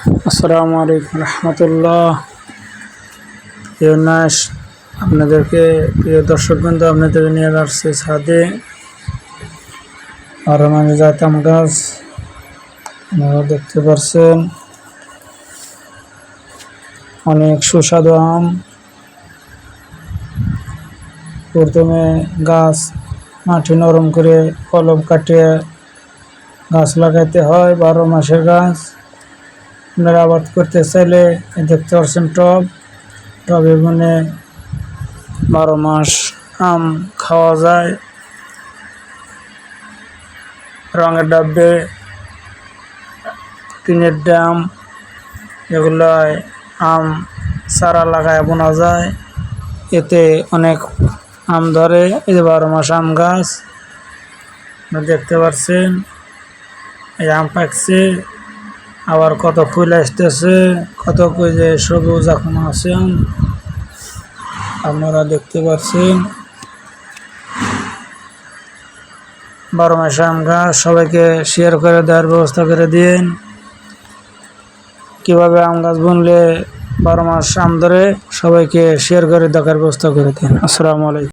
আসসালামু আলাইকুম রহমতুল্লাহ। ইউনাস আপনাদেরকে প্রিয় দর্শকবৃন্দ আপনাদের নিয়ে আসছে ছাদে আরো মানে জাতাম গাছ আপনারা দেখতে পাচ্ছেন। অনেক সুস্বাদু আম। প্রথমে গাছ মাটি নরম করে কলম কাটিয়ে গাছ লাগাইতে হয়। 12 মাসের গাছ। আপনারা আবাদ করতে চাইলে দেখতে পাচ্ছেন টবে বুনে 12 মাস আম খাওয়া যায়। রঙের ডাব্বে, টিনের ড্রাম, এগুলোয় আম চারা লাগায় বোনা যায়। এতে অনেক আম ধরে। এই যে 12 মাস আম গাছ দেখতে পাচ্ছেন। এই আম পাকছে, আবার কত ফুল আসতেছে, কত যে সবুজ এখন আছে আম আপনারা দেখতে পাচ্ছেন। 12 মাস আম গাছ সবাইকে শেয়ার করে দেওয়ার ব্যবস্থা করে দিন। কিভাবে আম গাছ বুনলে 12 মাস আম ধরে সবাইকে শেয়ার করে দেওয়ার ব্যবস্থা করে দিন। আসসালামু আলাইকুম।